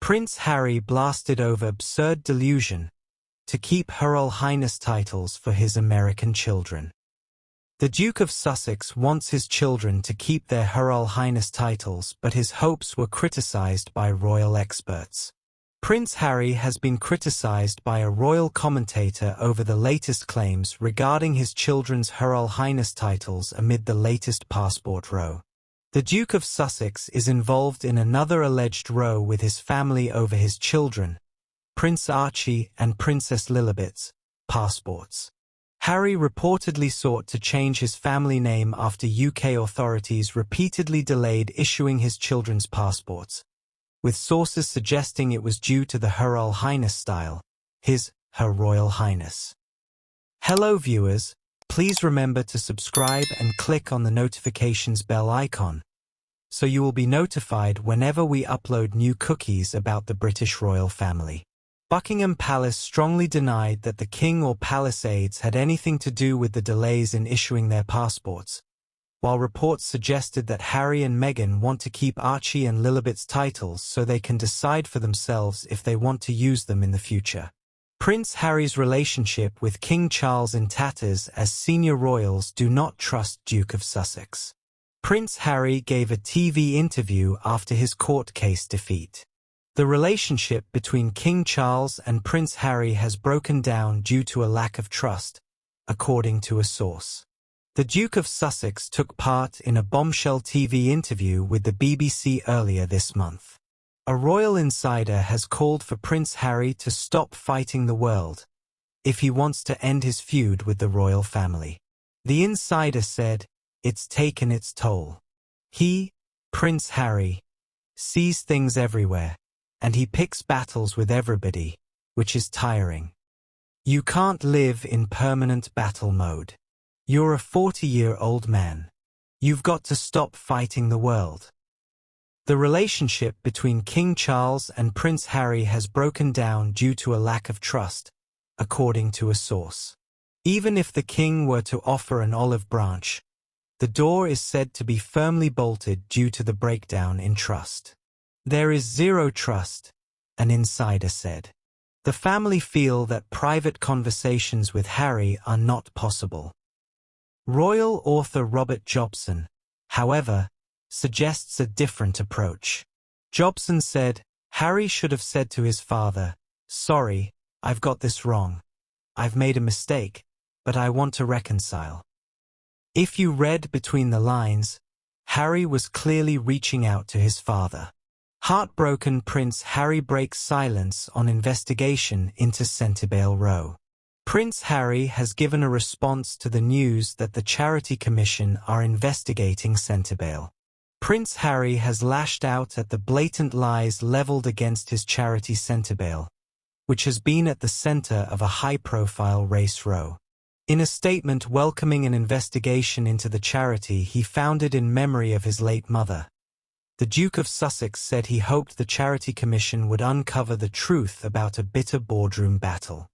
Prince Harry blasted over absurd delusion to keep Her Royal Highness titles for his American children. The Duke of Sussex wants his children to keep their Her Royal Highness titles, but his hopes were criticized by royal experts. Prince Harry has been criticized by a royal commentator over the latest claims regarding his children's Her Royal Highness titles amid the latest passport row. The Duke of Sussex is involved in another alleged row with his family over his children, Prince Archie and Princess Lilibet's, passports. Harry reportedly sought to change his family name after UK authorities repeatedly delayed issuing his children's passports, with sources suggesting it was due to the Her Royal Highness style, Her Royal Highness. Hello viewers, please remember to subscribe and click on the notifications bell icon, so you will be notified whenever we upload new cookies about the British royal family. Buckingham Palace strongly denied that the king or palace aides had anything to do with the delays in issuing their passports, while reports suggested that Harry and Meghan want to keep Archie and Lilibet's titles so they can decide for themselves if they want to use them in the future. Prince Harry's relationship with King Charles in tatters as senior royals do not trust Duke of Sussex. Prince Harry gave a TV interview after his court case defeat. The relationship between King Charles and Prince Harry has broken down due to a lack of trust, according to a source. The Duke of Sussex took part in a bombshell TV interview with the BBC earlier this month. A royal insider has called for Prince Harry to stop fighting the world if he wants to end his feud with the royal family. The insider said, "It's taken its toll. He, Prince Harry, sees things everywhere, and he picks battles with everybody, which is tiring. You can't live in permanent battle mode. You're a 40-year-old man. You've got to stop fighting the world." The relationship between King Charles and Prince Harry has broken down due to a lack of trust, according to a source. Even if the king were to offer an olive branch, the door is said to be firmly bolted due to the breakdown in trust. There is zero trust, an insider said. The family feel that private conversations with Harry are not possible. Royal author Robert Jobson, however, suggests a different approach. Jobson said, Harry should have said to his father, "Sorry, I've got this wrong. I've made a mistake, but I want to reconcile." If you read between the lines, Harry was clearly reaching out to his father. Heartbroken Prince Harry breaks silence on investigation into Centibale Row. Prince Harry has given a response to the news that the Charity Commission are investigating Centibale. Prince Harry has lashed out at the blatant lies leveled against his charity Centibale, which has been at the center of a high-profile race row. In a statement welcoming an investigation into the charity he founded in memory of his late mother, the Duke of Sussex said he hoped the Charity Commission would uncover the truth about a bitter boardroom battle.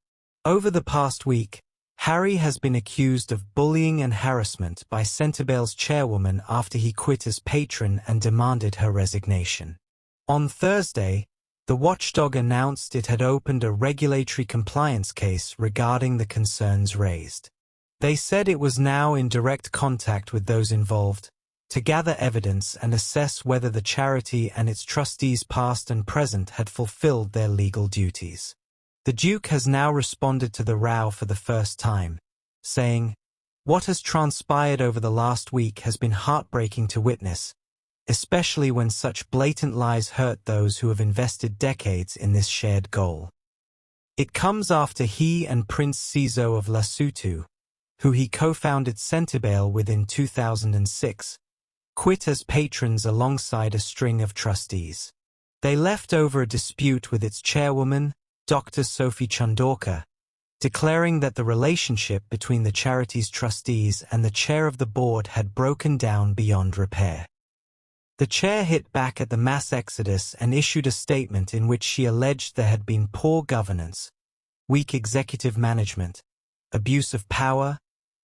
Over the past week, Harry has been accused of bullying and harassment by Centibale's chairwoman after he quit as patron and demanded her resignation. On Thursday, the watchdog announced it had opened a regulatory compliance case regarding the concerns raised. They said it was now in direct contact with those involved to gather evidence and assess whether the charity and its trustees past and present had fulfilled their legal duties. The Duke has now responded to the row for the first time, saying, "What has transpired over the last week has been heartbreaking to witness, especially when such blatant lies hurt those who have invested decades in this shared goal. It comes after he and Prince Sizo of Lesotho, who he co-founded Centibale with in 2006, quit as patrons alongside a string of trustees. They left over a dispute with its chairwoman, Dr. Sophie Chundorka, declaring that the relationship between the charity's trustees and the chair of the board had broken down beyond repair. The chair hit back at the mass exodus and issued a statement in which she alleged there had been poor governance, weak executive management, abuse of power,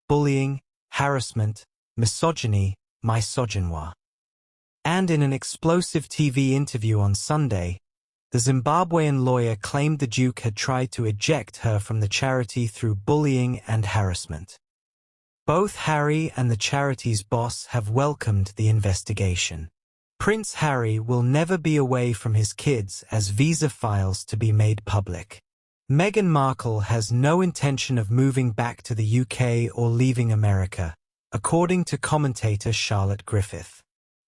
bullying, harassment, misogyny, misogynoir. And in an explosive TV interview on Sunday, The Zimbabwean lawyer claimed the Duke had tried to eject her from the charity through bullying and harassment. Both Harry and the charity's boss have welcomed the investigation. Prince Harry will never be away from his kids as visa files to be made public. Meghan Markle has no intention of moving back to the UK or leaving America, according to commentator Charlotte Griffith.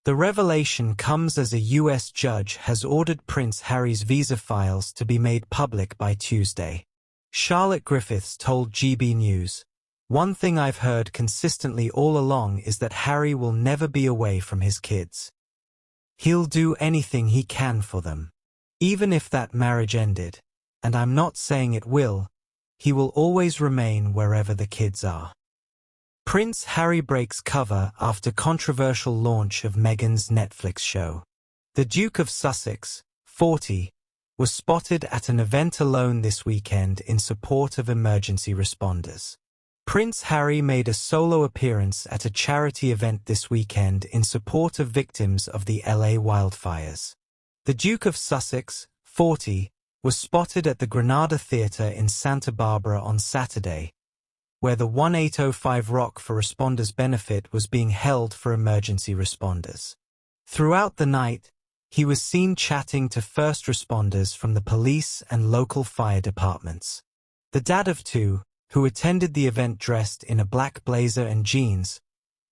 The revelation comes as a US judge has ordered Prince Harry's visa files to be made public by Tuesday. Charlotte Griffiths told GB News, "One thing I've heard consistently all along is that Harry will never be away from his kids. He'll do anything he can for them. Even if that marriage ended, and I'm not saying it will, he will always remain wherever the kids are." Prince Harry breaks cover after controversial launch of Meghan's Netflix show. The Duke of Sussex, 40, was spotted at an event alone this weekend in support of emergency responders. Prince Harry made a solo appearance at a charity event this weekend in support of victims of the LA wildfires. The Duke of Sussex, 40, was spotted at the Granada Theatre in Santa Barbara on Saturday, where the 1805 Rock for Responders benefit was being held for emergency responders. Throughout the night, he was seen chatting to first responders from the police and local fire departments. The dad of two, who attended the event dressed in a black blazer and jeans,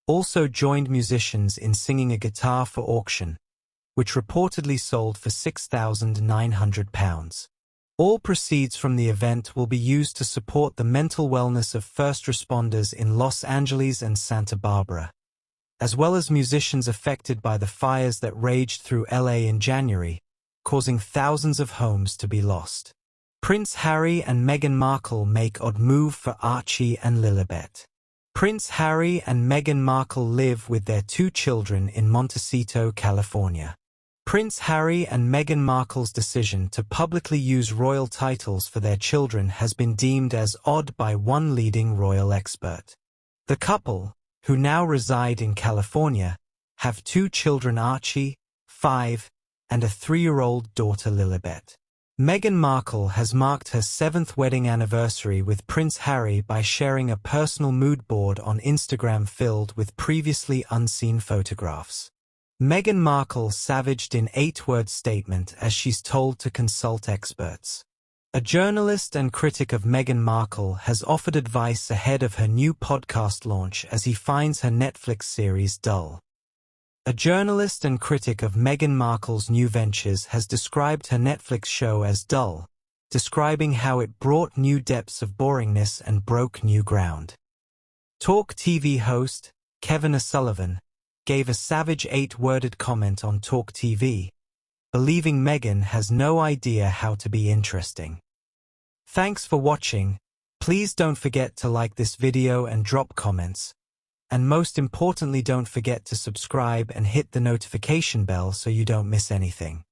also joined musicians in singing a guitar for auction, which reportedly sold for £6,900. All proceeds from the event will be used to support the mental wellness of first responders in Los Angeles and Santa Barbara, as well as musicians affected by the fires that raged through LA in January, causing thousands of homes to be lost. Prince Harry and Meghan Markle make odd move for Archie and Lilibet. Prince Harry and Meghan Markle live with their two children in Montecito, California. Prince Harry and Meghan Markle's decision to publicly use royal titles for their children has been deemed as odd by one leading royal expert. The couple, who now reside in California, have two children, Archie, 5, and a 3-year-old daughter, Lilibet. Meghan Markle has marked her 7th wedding anniversary with Prince Harry by sharing a personal mood board on Instagram filled with previously unseen photographs. Meghan Markle savaged in 8-word statement as she's told to consult experts. A journalist and critic of Meghan Markle has offered advice ahead of her new podcast launch as he finds her Netflix series dull. A journalist and critic of Meghan Markle's new ventures has described her Netflix show as dull, describing how it brought new depths of boringness and broke new ground. Talk TV host, Kevin O'Sullivan, gave a savage 8-worded comment on Talk TV, believing Meghan has no idea how to be interesting. Thanks for watching. Please don't forget to like this video and drop comments. And most importantly, don't forget to subscribe and hit the notification bell so you don't miss anything.